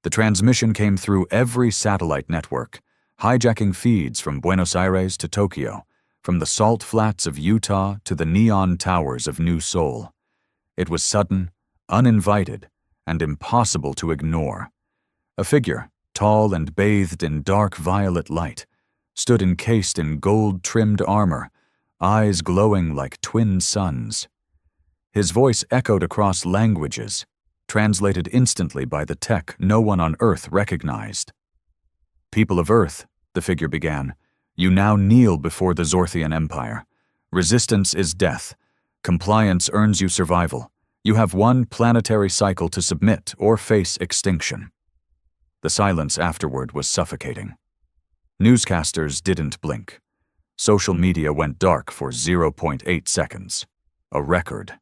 The transmission came through every satellite network, hijacking feeds from Buenos Aires to Tokyo, from the salt flats of Utah to the neon towers of New Seoul. It was sudden, uninvited, and impossible to ignore. A figure, tall and bathed in dark violet light, stood encased in gold-trimmed armor, eyes glowing like twin suns. His voice echoed across languages, translated instantly by the tech no one on Earth recognized. "People of Earth," the figure began, "you now kneel before the Zorthian Empire. Resistance is death. Compliance earns you survival. You have one planetary cycle to submit or face extinction." The silence afterward was suffocating. Newscasters didn't blink. Social media went dark for 0.8 seconds. A record.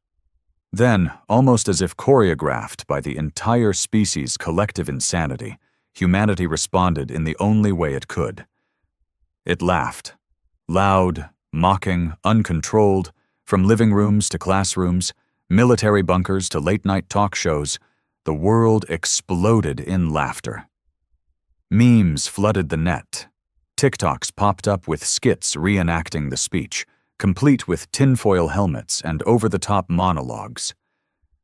Then, almost as if choreographed by the entire species' collective insanity, humanity responded in the only way it could. It laughed. Loud, mocking, uncontrolled, from living rooms to classrooms, military bunkers to late-night talk shows, the world exploded in laughter. Memes flooded the net. TikToks popped up with skits reenacting the speech, complete with tinfoil helmets and over-the-top monologues.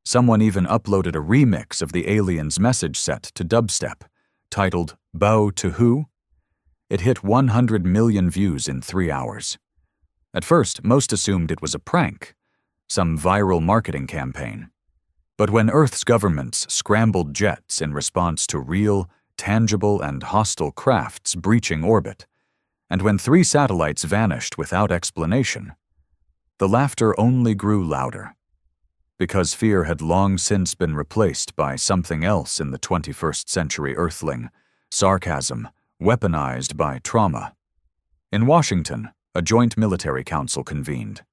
Someone even uploaded a remix of the alien's message set to dubstep, titled "Bow to Who?" It hit 100 million views in 3 hours. At first, most assumed it was a prank, some viral marketing campaign. But when Earth's governments scrambled jets in response to real, tangible, and hostile crafts breaching orbit, and when 3 satellites vanished without explanation, the laughter only grew louder. Because fear had long since been replaced by something else in the 21st century Earthling, sarcasm, weaponized by trauma. In Washington, a joint military council convened.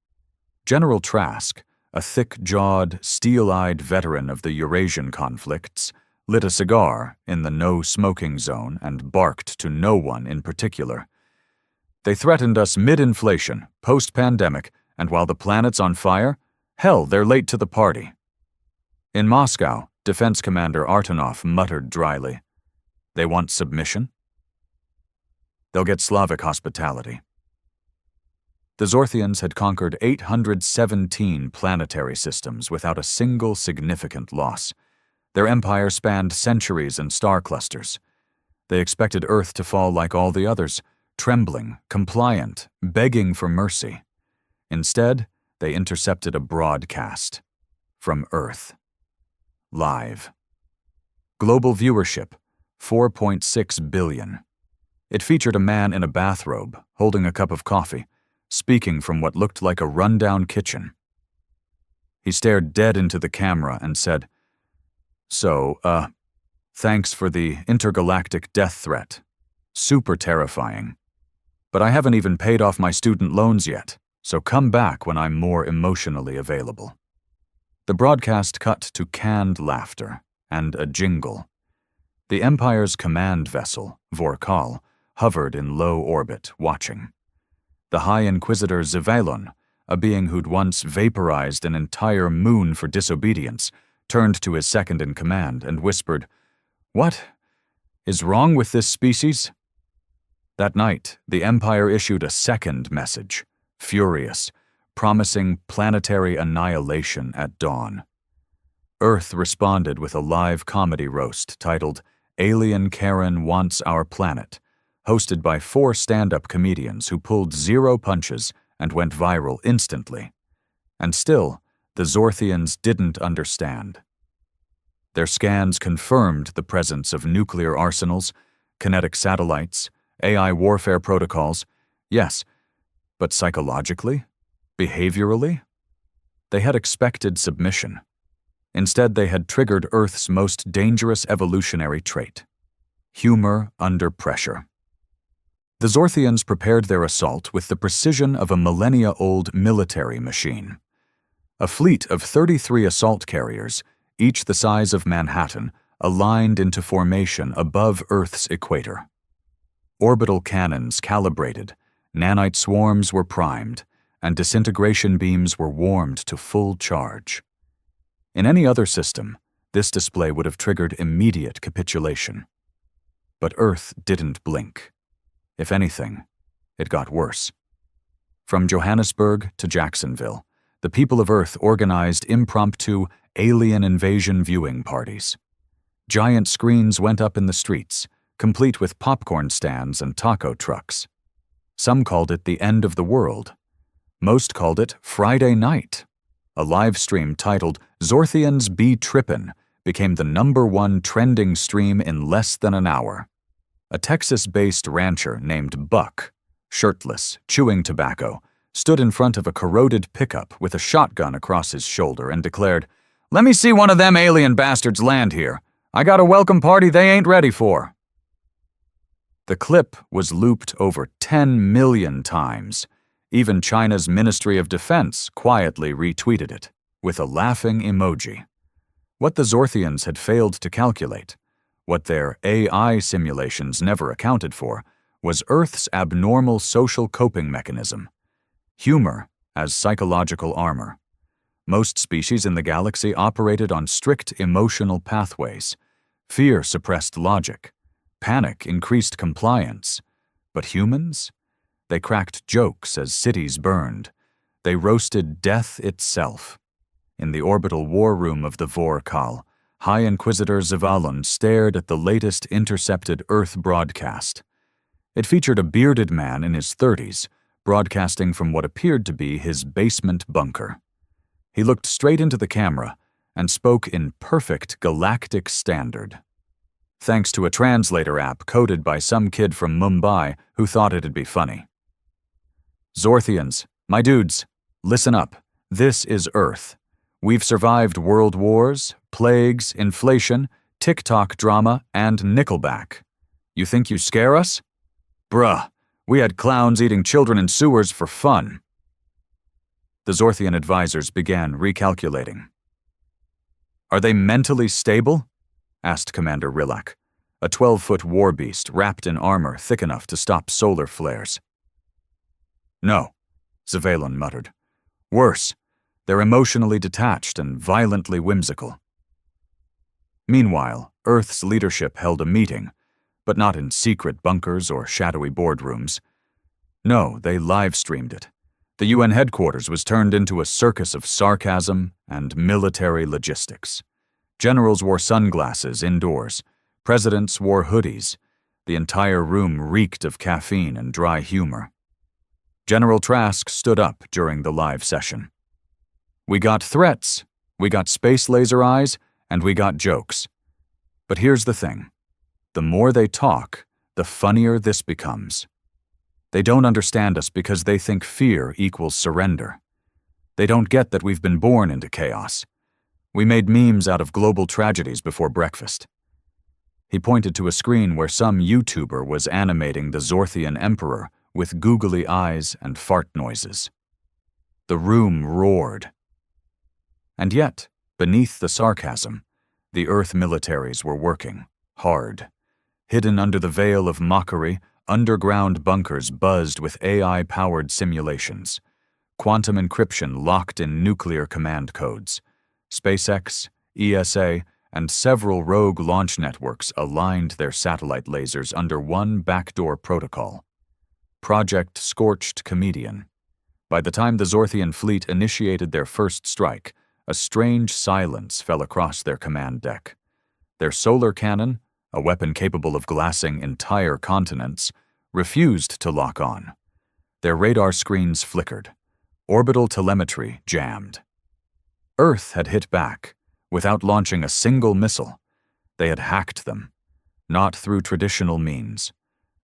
General Trask, a thick-jawed, steel-eyed veteran of the Eurasian conflicts, lit a cigar in the no-smoking zone and barked to no one in particular. "They threatened us mid-inflation, post-pandemic, and while the planet's on fire, hell, they're late to the party." In Moscow, Defense Commander Artonov muttered dryly, "They want submission? They'll get Slavic hospitality." The Zorthians had conquered 817 planetary systems without a single significant loss. Their empire spanned centuries and star clusters. They expected Earth to fall like all the others, trembling, compliant, begging for mercy. Instead, they intercepted a broadcast. From Earth. Live. Global viewership, 4.6 billion. It featured a man in a bathrobe, holding a cup of coffee, speaking from what looked like a rundown kitchen. He stared dead into the camera and said, "So, thanks for the intergalactic death threat. Super terrifying. But I haven't even paid off my student loans yet, so come back when I'm more emotionally available." The broadcast cut to canned laughter and a jingle. The Empire's command vessel, Vorkal, hovered in low orbit, watching. The High Inquisitor Zvailon, a being who'd once vaporized an entire moon for disobedience, turned to his second-in-command and whispered, "What is wrong with this species?" That night, the Empire issued a second message, furious, promising planetary annihilation at dawn. Earth responded with a live comedy roast titled "Alien Karen Wants Our Planet," hosted by 4 stand-up comedians who pulled 0 punches and went viral instantly. And still, the Zorthians didn't understand. Their scans confirmed the presence of nuclear arsenals, kinetic satellites, AI warfare protocols, yes, but psychologically? Behaviorally? They had expected submission. Instead, they had triggered Earth's most dangerous evolutionary trait: humor under pressure. The Zorthians prepared their assault with the precision of a millennia-old military machine. A fleet of 33 assault carriers, each the size of Manhattan, aligned into formation above Earth's equator. Orbital cannons calibrated, nanite swarms were primed, and disintegration beams were warmed to full charge. In any other system, This display would have triggered immediate capitulation. But Earth didn't blink. If anything, it got worse. From Johannesburg to Jacksonville, the people of Earth organized impromptu alien invasion viewing parties. Giant screens went up in the streets, complete with popcorn stands and taco trucks. Some called it the end of the world. Most called it Friday Night. A live stream titled "Zorthians Be Trippin" became the #1 trending stream in less than an hour. A Texas-based rancher named Buck, shirtless, chewing tobacco, stood in front of a corroded pickup with a shotgun across his shoulder and declared, "Let me see one of them alien bastards land here. I got a welcome party they ain't ready for." The clip was looped over 10 million times. Even China's Ministry of Defense quietly retweeted it, with a laughing emoji. What the Zorthians had failed to calculate, what their AI simulations never accounted for, was Earth's abnormal social coping mechanism. Humor as psychological armor. Most species in the galaxy operated on strict emotional pathways. Fear suppressed logic. Panic increased compliance. But humans? They cracked jokes as cities burned. They roasted death itself. In the orbital war room of the Vorkal, High Inquisitor Zavalun stared at the latest intercepted Earth broadcast. It featured a bearded man in his 30s, broadcasting from what appeared to be his basement bunker. He looked straight into the camera and spoke in perfect galactic standard. Thanks to a translator app coded by some kid from Mumbai who thought it'd be funny. "Zorthians, my dudes, listen up. This is Earth. We've survived world wars, plagues, inflation, TikTok drama, and Nickelback. You think you scare us? Bruh, we had clowns eating children in sewers for fun." The Zorthian advisors began recalculating. "Are they mentally stable?" asked Commander Rilak, a 12-foot war beast wrapped in armor thick enough to stop solar flares. "No," Zavalun muttered. "Worse, they're emotionally detached and violently whimsical." Meanwhile, Earth's leadership held a meeting, but not in secret bunkers or shadowy boardrooms. No, they live-streamed it. The UN headquarters was turned into a circus of sarcasm and military logistics. Generals wore sunglasses indoors. Presidents wore hoodies. The entire room reeked of caffeine and dry humor. General Trask stood up during the live session. "We got threats, we got space laser eyes, and we got jokes. But here's the thing. The more they talk, the funnier this becomes. They don't understand us because they think fear equals surrender. They don't get that we've been born into chaos. We made memes out of global tragedies before breakfast." He pointed to a screen where some YouTuber was animating the Zorthian Emperor with googly eyes and fart noises. The room roared. And yet, beneath the sarcasm, the Earth militaries were working hard. Hidden under the veil of mockery, underground bunkers buzzed with AI-powered simulations. Quantum encryption locked in nuclear command codes. SpaceX, ESA, and several rogue launch networks aligned their satellite lasers under one backdoor protocol. Project Scorched Comedian. By the time the Zorthian fleet initiated their first strike, a strange silence fell across their command deck. Their solar cannon, a weapon capable of glassing entire continents, refused to lock on. Their radar screens flickered. Orbital telemetry jammed. Earth had hit back, without launching a single missile. They had hacked them, not through traditional means.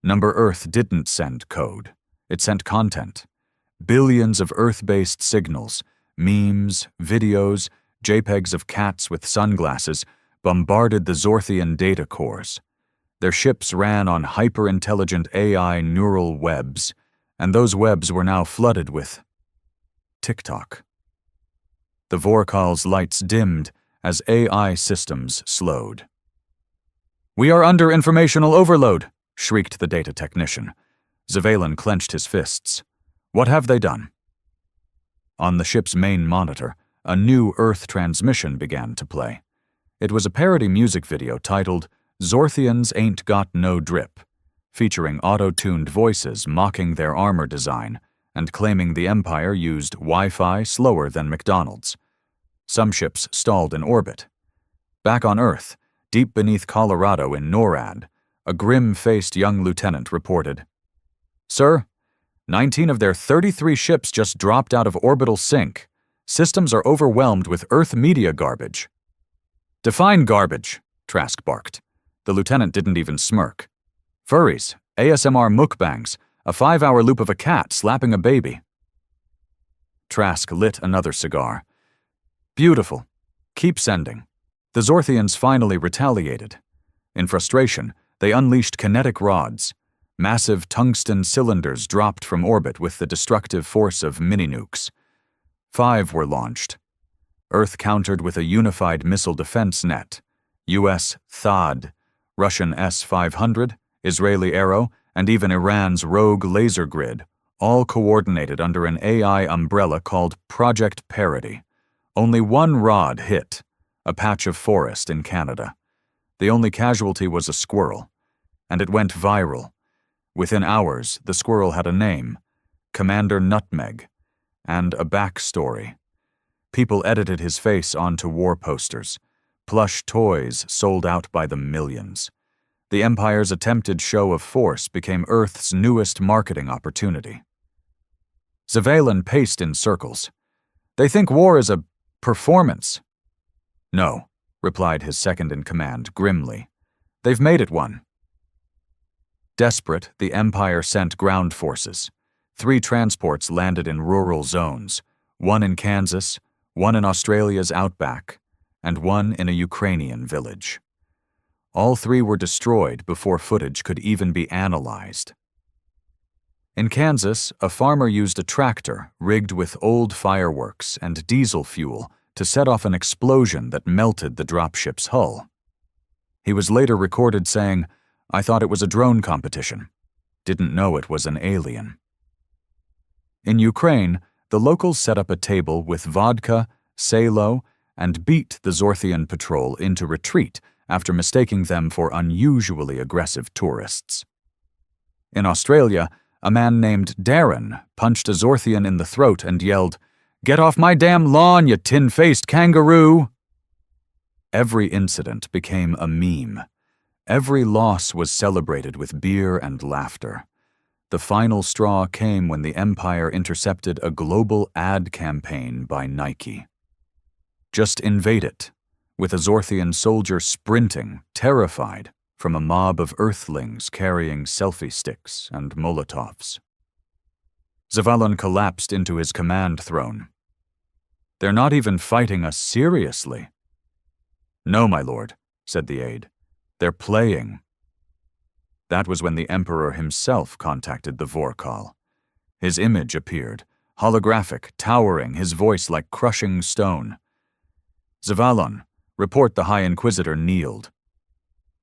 Number Earth didn't send code. It sent content. Billions of Earth-based signals, memes, videos, JPEGs of cats with sunglasses bombarded the Zorthian data cores. Their ships ran on hyper-intelligent AI neural webs, and those webs were now flooded with TikTok. The Vorkal's lights dimmed as AI systems slowed. "We are under informational overload," shrieked the data technician. Zavalun clenched his fists. "What have they done?" On the ship's main monitor, a new Earth transmission began to play. It was a parody music video titled "Zorthians Ain't Got No Drip," featuring auto-tuned voices mocking their armor design and claiming the Empire used Wi-Fi slower than McDonald's. Some ships stalled in orbit. Back on Earth, deep beneath Colorado in NORAD, a grim-faced young lieutenant reported, "Sir, 19 of their 33 ships just dropped out of orbital sync. Systems are overwhelmed with Earth media garbage." "Define garbage," Trask barked. The lieutenant didn't even smirk. "Furries, ASMR mukbangs, a 5-hour loop of a cat slapping a baby." Trask lit another cigar. "Beautiful. Keep sending." The Zorthians finally retaliated. In frustration, they unleashed kinetic rods. Massive tungsten cylinders dropped from orbit with the destructive force of mini-nukes. 5 were launched. Earth countered with a unified missile defense net. US THAAD, Russian S-500, Israeli Arrow, and even Iran's rogue laser grid, all coordinated under an AI umbrella called Project Parody. Only one rod hit, a patch of forest in Canada. The only casualty was a squirrel, and it went viral. Within hours, the squirrel had a name, Commander Nutmeg, and a backstory. People edited his face onto war posters. Plush toys sold out by the millions. The Empire's attempted show of force became Earth's newest marketing opportunity. Zavalen paced in circles. "They think war is a performance." "No," replied his second-in-command grimly. "They've made it one." Desperate, the Empire sent ground forces. 3 transports landed in rural zones, 1 in Kansas, 1 in Australia's outback, and 1 in a Ukrainian village. All 3 were destroyed before footage could even be analyzed. In Kansas, a farmer used a tractor rigged with old fireworks and diesel fuel to set off an explosion that melted the dropship's hull. He was later recorded saying, "I thought it was a drone competition. Didn't know it was an alien." In Ukraine, the locals set up a table with vodka, Salo, and beat the Zorthian patrol into retreat after mistaking them for unusually aggressive tourists. In Australia, a man named Darren punched a Zorthian in the throat and yelled, "Get off my damn lawn, you tin-faced kangaroo!" Every incident became a meme. Every loss was celebrated with beer and laughter. The final straw came when the Empire intercepted a global ad campaign by Nike. Just invade it, with a Zorthian soldier sprinting, terrified, from a mob of Earthlings carrying selfie sticks and Molotovs. Zavalen collapsed into his command throne. "They're not even fighting us seriously." "No, my lord," said the aide. "They're playing." That was when the Emperor himself contacted the Vorkal. His image appeared, holographic, towering, his voice like crushing stone. "Zavalen, report." The High Inquisitor kneeled.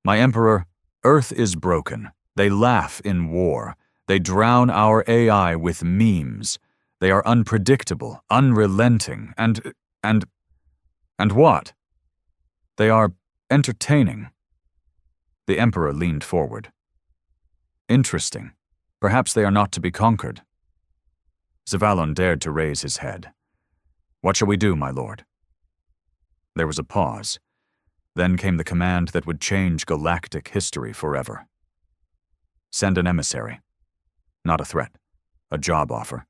"My Emperor, Earth is broken. They laugh in war. They drown our AI with memes. They are unpredictable, unrelenting, and what? They are entertaining." The Emperor leaned forward. "Interesting. Perhaps they are not to be conquered." Zavalen dared to raise his head. "What shall we do, my lord?" There was a pause. Then came the command that would change galactic history forever. "Send an emissary." "Not a threat. A job offer.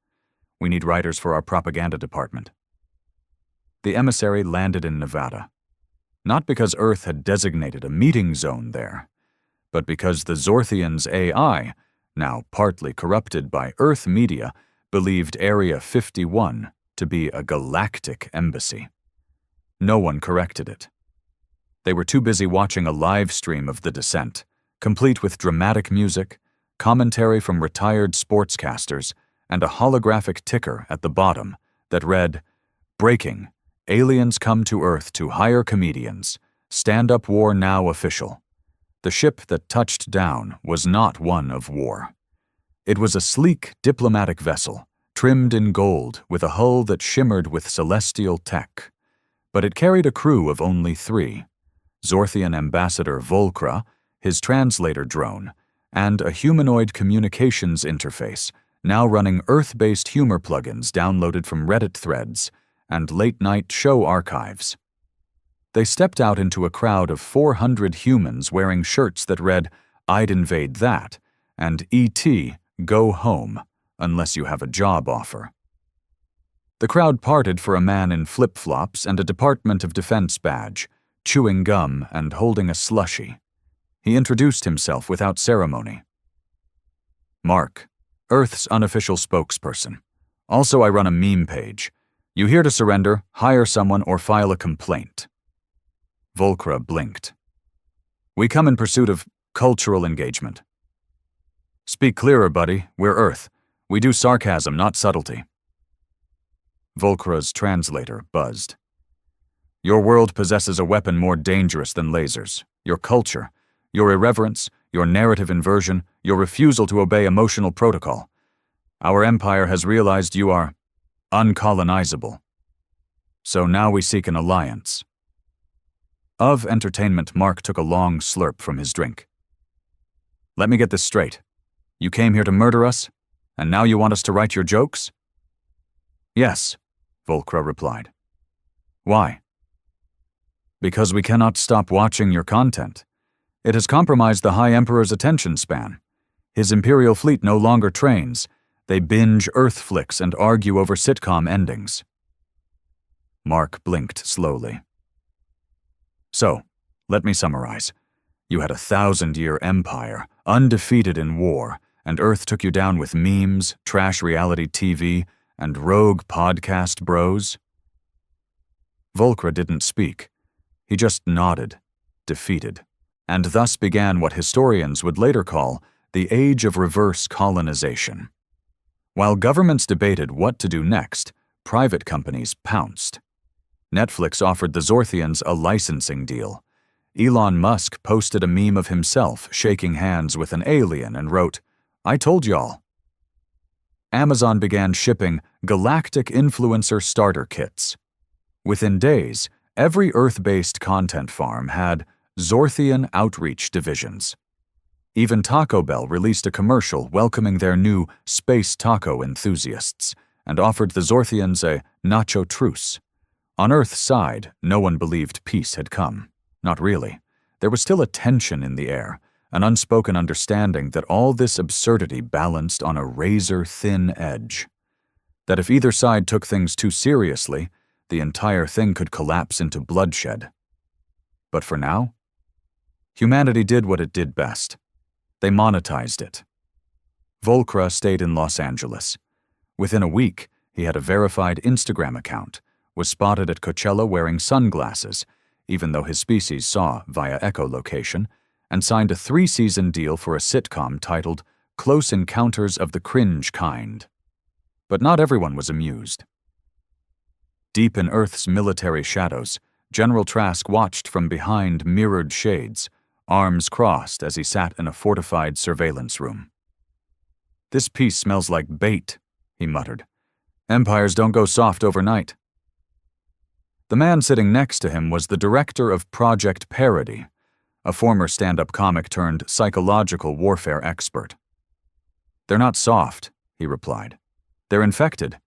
We need writers for our propaganda department." The emissary landed in Nevada. Not because Earth had designated a meeting zone there, but because the Zorthians' AI, now partly corrupted by Earth media, believed Area 51 to be a galactic embassy. No one corrected it. They were too busy watching a live stream of the descent, complete with dramatic music, commentary from retired sportscasters, and a holographic ticker at the bottom that read, "Breaking. Aliens come to Earth to hire comedians. Stand-up war now official." The ship that touched down was not one of war. It was a sleek diplomatic vessel, trimmed in gold with a hull that shimmered with celestial tech. But it carried a crew of only 3. Zorthian ambassador Volcra, his translator drone, and a humanoid communications interface, now running Earth-based humor plugins downloaded from Reddit threads and late-night show archives. They stepped out into a crowd of 400 humans wearing shirts that read, "I'd invade that," and "E.T., go home, unless you have a job offer." The crowd parted for a man in flip-flops and a Department of Defense badge, chewing gum and holding a slushie. He introduced himself without ceremony. "Mark, Earth's unofficial spokesperson. Also, I run a meme page. You here to surrender, hire someone, or file a complaint?" Volcra blinked. "We come in pursuit of cultural engagement." "Speak clearer, buddy. We're Earth. We do sarcasm, not subtlety." Volcra's translator buzzed. "Your world possesses a weapon more dangerous than lasers. Your culture, your irreverence, your narrative inversion, your refusal to obey emotional protocol. Our empire has realized you are uncolonizable. So now we seek an alliance." Of entertainment, Mark took a long slurp from his drink. "Let me get this straight. You came here to murder us, and now you want us to write your jokes?" "Yes," Volcra replied. "Why?" "Because we cannot stop watching your content. It has compromised the High Emperor's attention span. His Imperial fleet no longer trains. They binge Earth flicks and argue over sitcom endings." Mark blinked slowly. "So, let me summarize. You had a 1,000-year empire, undefeated in war, and Earth took you down with memes, trash reality TV, and rogue podcast bros?" Volcra didn't speak. He just nodded, defeated, and thus began what historians would later call the Age of Reverse Colonization. While governments debated what to do next, private companies pounced. Netflix offered the Zorthians a licensing deal. Elon Musk posted a meme of himself shaking hands with an alien and wrote, "I told y'all." Amazon began shipping Galactic Influencer starter kits. Within days, every Earth-based content farm had Zorthian outreach divisions. Even Taco Bell released a commercial welcoming their new space taco enthusiasts and offered the Zorthians a nacho truce. On Earth's side, no one believed peace had come. Not really. There was still a tension in the air, an unspoken understanding that all this absurdity balanced on a razor-thin edge. That if either side took things too seriously, the entire thing could collapse into bloodshed. But for now, humanity did what it did best. They monetized it. Volcra stayed in Los Angeles. Within a week, he had a verified Instagram account, was spotted at Coachella wearing sunglasses, even though his species saw via echolocation, and signed a 3-season deal for a sitcom titled Close Encounters of the Cringe Kind. But not everyone was amused. Deep in Earth's military shadows, General Trask watched from behind mirrored shades, arms crossed as he sat in a fortified surveillance room. "This piece smells like bait," he muttered. "Empires don't go soft overnight." The man sitting next to him was the director of Project Parody, a former stand-up comic turned psychological warfare expert. "They're not soft," he replied. "They're infected."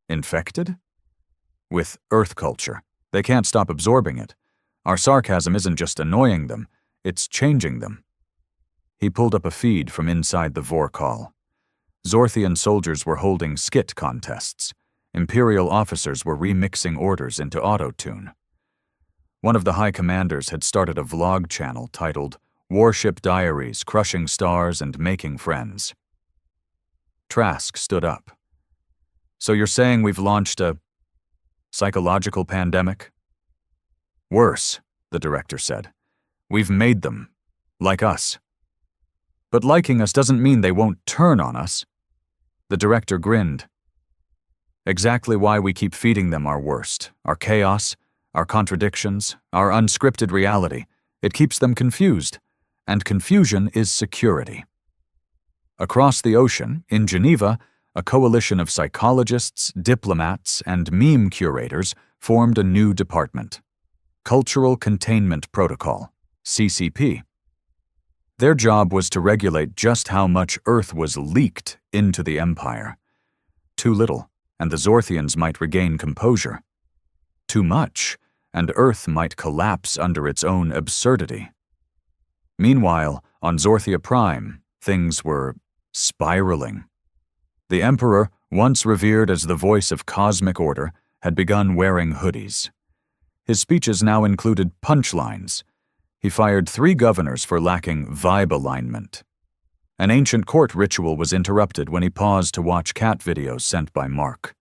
"Infected?" "With Earth culture. They can't stop absorbing it. Our sarcasm isn't just annoying them, it's changing them." He pulled up a feed from inside the Vor call. Zorthian soldiers were holding skit contests. Imperial officers were remixing orders into auto-tune. One of the high commanders had started a vlog channel titled Warship Diaries, Crushing Stars and Making Friends. Trask stood up. "So you're saying we've launched a psychological pandemic?" "Worse," the director said. "We've made them, like us." "But liking us doesn't mean they won't turn on us." The director grinned. "Exactly why we keep feeding them our worst, our chaos, our contradictions, our unscripted reality. It keeps them confused, and confusion is security." Across the ocean, in Geneva, a coalition of psychologists, diplomats, and meme curators formed a new department. Cultural Containment Protocol, CCP. Their job was to regulate just how much Earth was leaked into the Empire. Too little, and the Zorthians might regain composure. Too much, and Earth might collapse under its own absurdity. Meanwhile, on Zorthia Prime, things were spiraling. The Emperor, once revered as the voice of cosmic order, had begun wearing hoodies. His speeches now included punchlines. He fired 3 governors for lacking vibe alignment. An ancient court ritual was interrupted when he paused to watch cat videos sent by Mark.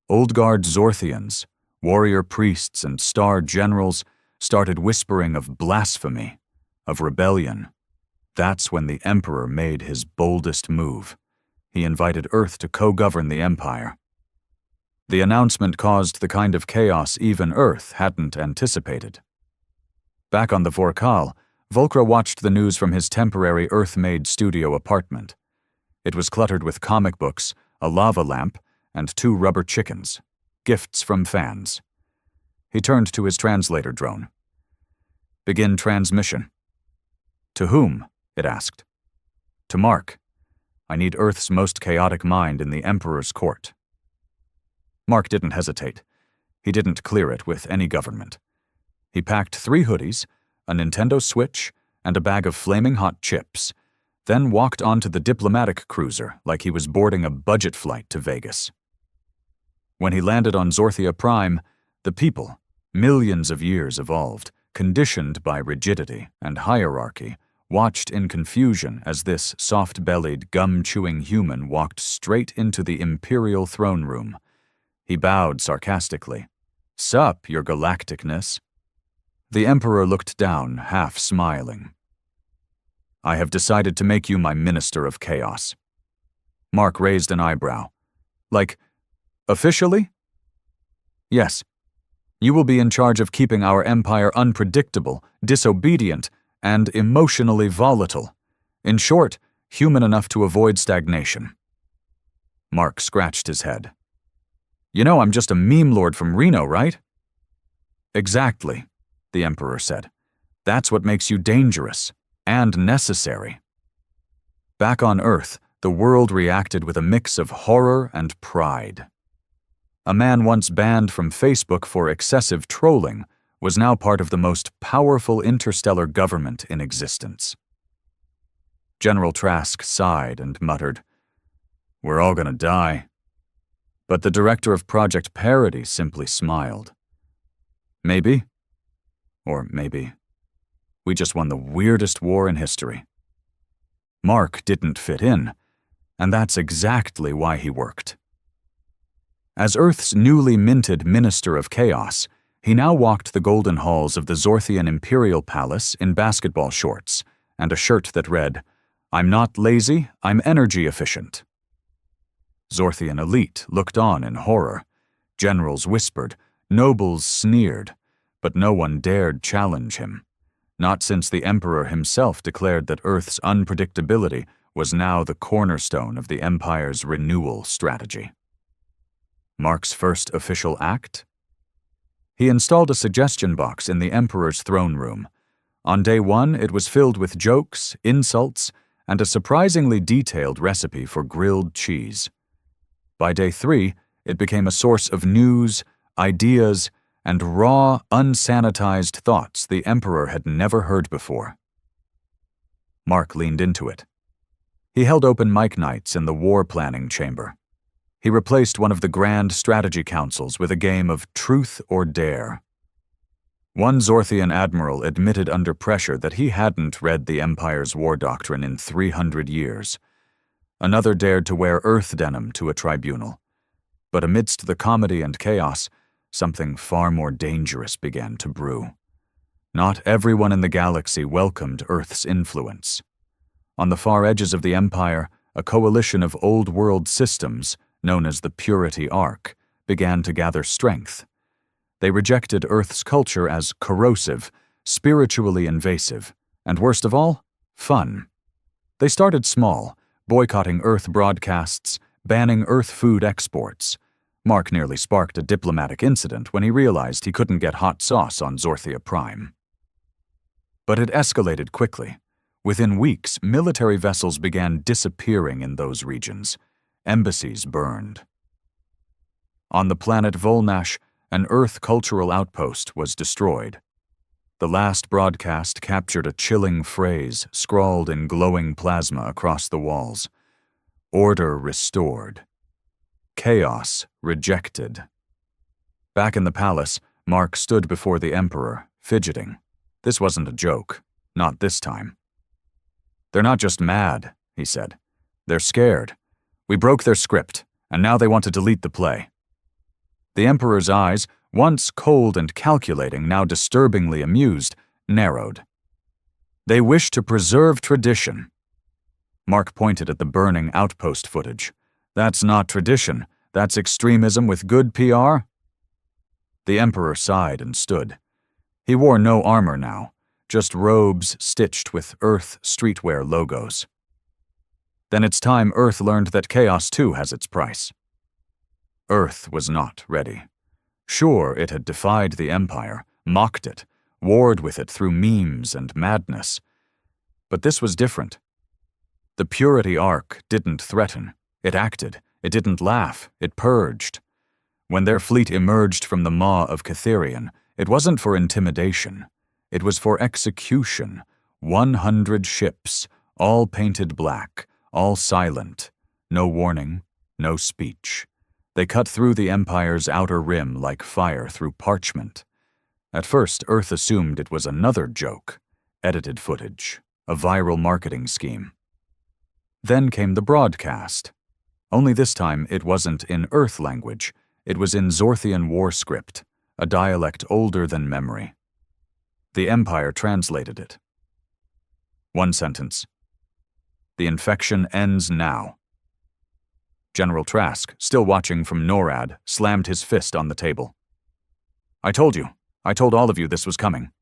Old Guard Zorthians, warrior priests and star generals started whispering of blasphemy, of rebellion. That's when the Emperor made his boldest move. He invited Earth to co-govern the Empire. The announcement caused the kind of chaos even Earth hadn't anticipated. Back on the Vorkal, Volkra watched the news from his temporary Earth-made studio apartment. It was cluttered with comic books, a lava lamp, and 2 rubber chickens, gifts from fans. He turned to his translator drone. "Begin transmission." "To whom?" it asked. "To Mark. I need Earth's most chaotic mind in the Emperor's court." Mark didn't hesitate. He didn't clear it with any government. He packed 3 hoodies, a Nintendo Switch, and a bag of flaming hot chips, then walked onto the diplomatic cruiser like he was boarding a budget flight to Vegas. When he landed on Zorthia Prime, the people, millions of years evolved, conditioned by rigidity and hierarchy, watched in confusion as this soft-bellied, gum-chewing human walked straight into the Imperial throne room. He bowed sarcastically. "Sup, your galacticness." The Emperor looked down, half smiling. "I have decided to make you my Minister of Chaos." Mark raised an eyebrow. "Like, officially?" "Yes. You will be in charge of keeping our empire unpredictable, disobedient, and emotionally volatile. In short, human enough to avoid stagnation." Mark scratched his head. "You know I'm just a meme lord from Reno, right?" "Exactly," the Emperor said. "That's what makes you dangerous and necessary." Back on Earth, the world reacted with a mix of horror and pride. A man once banned from Facebook for excessive trolling was now part of the most powerful interstellar government in existence. General Trask sighed and muttered, "We're all gonna die." But the director of Project Parody simply smiled. "Maybe. Or maybe. We just won the weirdest war in history." Mark didn't fit in, and that's exactly why he worked. As Earth's newly minted Minister of Chaos, he now walked the golden halls of the Zorthian Imperial Palace in basketball shorts and a shirt that read, "I'm not lazy, I'm energy efficient." Zorthian elite looked on in horror. Generals whispered, nobles sneered, but no one dared challenge him. Not since the Emperor himself declared that Earth's unpredictability was now the cornerstone of the Empire's renewal strategy. Mark's first official act? He installed a suggestion box in the Emperor's throne room. On day 1, it was filled with jokes, insults, and a surprisingly detailed recipe for grilled cheese. By day 3, it became a source of news, ideas, and raw, unsanitized thoughts the Emperor had never heard before. Mark leaned into it. He held open mic nights in the war planning chamber. He replaced one of the grand strategy councils with a game of truth or dare. One Zorthian admiral admitted under pressure that he hadn't read the Empire's war doctrine in 300 years. Another dared to wear Earth denim to a tribunal. But amidst the comedy and chaos, something far more dangerous began to brew. Not everyone in the galaxy welcomed Earth's influence. On the far edges of the Empire, a coalition of old-world systems, known as the Purity Arc, began to gather strength. They rejected Earth's culture as corrosive, spiritually invasive, and worst of all, fun. They started small, boycotting Earth broadcasts, banning Earth food exports. Mark nearly sparked a diplomatic incident when he realized he couldn't get hot sauce on Zorthia Prime. But it escalated quickly. Within weeks, military vessels began disappearing in those regions. Embassies burned. On the planet Volnash, an Earth cultural outpost was destroyed. The last broadcast captured a chilling phrase scrawled in glowing plasma across the walls. Order restored. Chaos rejected. Back in the palace, Mark stood before the Emperor, fidgeting. This wasn't a joke. Not this time. "They're not just mad," he said. "They're scared. We broke their script, and now they want to delete the play." The Emperor's eyes, once cold and calculating, now disturbingly amused, narrowed. "They wish to preserve tradition." Mark pointed at the burning outpost footage. "That's not tradition. That's extremism with good PR." The Emperor sighed and stood. He wore no armor now, just robes stitched with Earth streetwear logos. Then it's time Earth learned that chaos too has its price. Earth was not ready. Sure, it had defied the Empire, mocked it, warred with it through memes and madness. But this was different. The Purity Arc didn't threaten. It acted. It didn't laugh. It purged. When their fleet emerged from the maw of Catherian, it wasn't for intimidation. It was for execution. 100 ships, all painted black, all silent. No warning, no speech. They cut through the Empire's outer rim like fire through parchment. At first, Earth assumed it was another joke. Edited footage. A viral marketing scheme. Then came the broadcast. Only this time it wasn't in Earth language. It was in Zorthian war script, a dialect older than memory. The Empire translated it. One sentence. "The infection ends now." General Trask, still watching from NORAD, slammed his fist on the table. "I told you. I told all of you this was coming."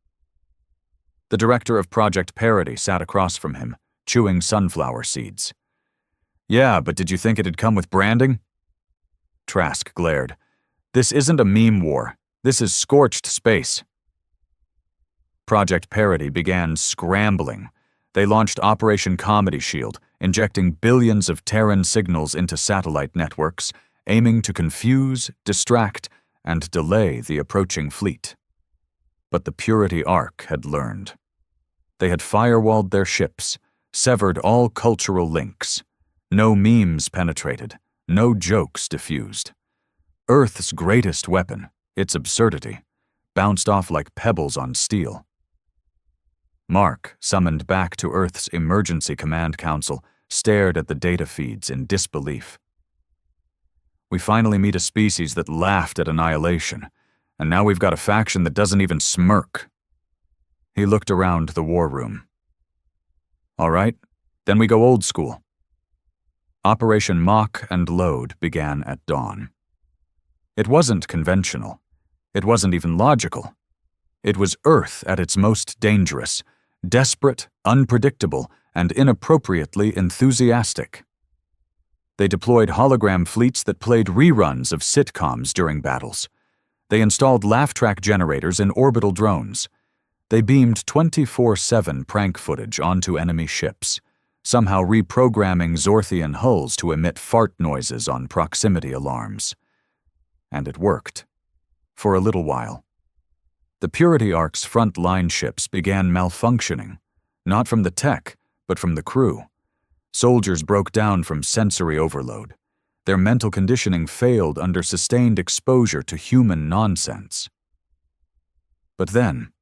The director of Project Parody sat across from him, chewing sunflower seeds. "Yeah, but did you think it'd come with branding?" Trask glared. "This isn't a meme war. This is scorched space." Project Parody began scrambling. They launched Operation Comedy Shield, injecting billions of Terran signals into satellite networks, aiming to confuse, distract, and delay the approaching fleet. But the Purity Arc had learned. They had firewalled their ships, severed all cultural links. No memes penetrated, no jokes diffused. Earth's greatest weapon, its absurdity, bounced off like pebbles on steel. Mark, summoned back to Earth's Emergency Command Council, stared at the data feeds in disbelief. "We finally meet a species that laughed at annihilation, and now we've got a faction that doesn't even smirk." He looked around the war room. "All right, then we go old school." Operation Mock and Load began at dawn. It wasn't conventional. It wasn't even logical. It was Earth at its most dangerous, desperate, unpredictable, and inappropriately enthusiastic. They deployed hologram fleets that played reruns of sitcoms during battles. They installed laugh track generators in orbital drones. They beamed 24/7 prank footage onto enemy ships, somehow reprogramming Zorthian hulls to emit fart noises on proximity alarms. And it worked. For a little while. The Purity Arc's front-line ships began malfunctioning, not from the tech, but from the crew. Soldiers broke down from sensory overload. Their mental conditioning failed under sustained exposure to human nonsense. But then,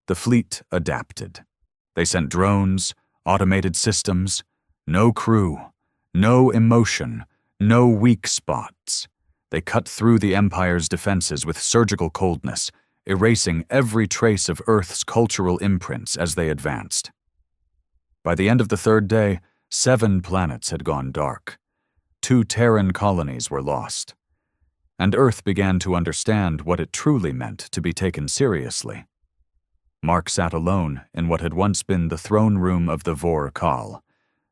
the fleet adapted. They sent drones, automated systems, no crew, no emotion, no weak spots. They cut through the Empire's defenses with surgical coldness, erasing every trace of Earth's cultural imprints as they advanced. By the end of the third day, 7 planets had gone dark. 2 Terran colonies were lost. And Earth began to understand what it truly meant to be taken seriously. Mark sat alone in what had once been the throne room of the Vor Kal,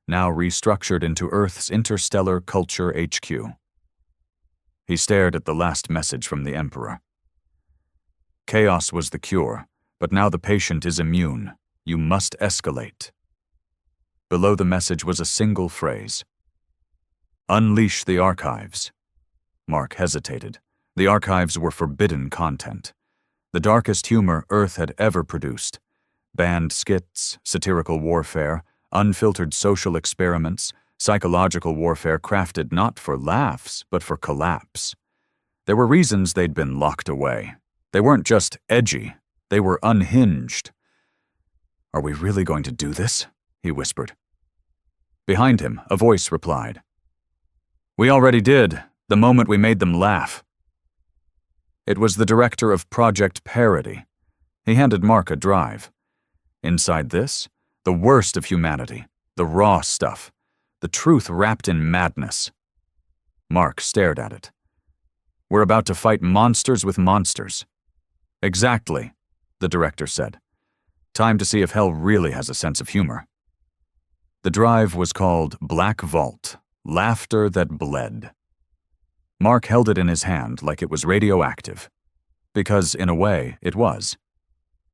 now restructured into Earth's interstellar culture HQ. He stared at the last message from the Emperor. Chaos was the cure, but now the patient is immune. You must escalate. Below the message was a single phrase. Unleash the archives. Mark hesitated. The archives were forbidden content. The darkest humor Earth had ever produced. Banned skits, satirical warfare, unfiltered social experiments, psychological warfare crafted not for laughs, but for collapse. There were reasons they'd been locked away. They weren't just edgy, they were unhinged. "Are we really going to do this?" he whispered. Behind him, a voice replied. "We already did, the moment we made them laugh." It was the director of Project Parody. He handed Mark a drive. Inside this, the worst of humanity, the raw stuff, the truth wrapped in madness. Mark stared at it. "We're about to fight monsters with monsters." "Exactly," the director said. "Time to see if hell really has a sense of humor." The drive was called Black Vault, Laughter That Bled. Mark held it in his hand like it was radioactive. Because, in a way, it was.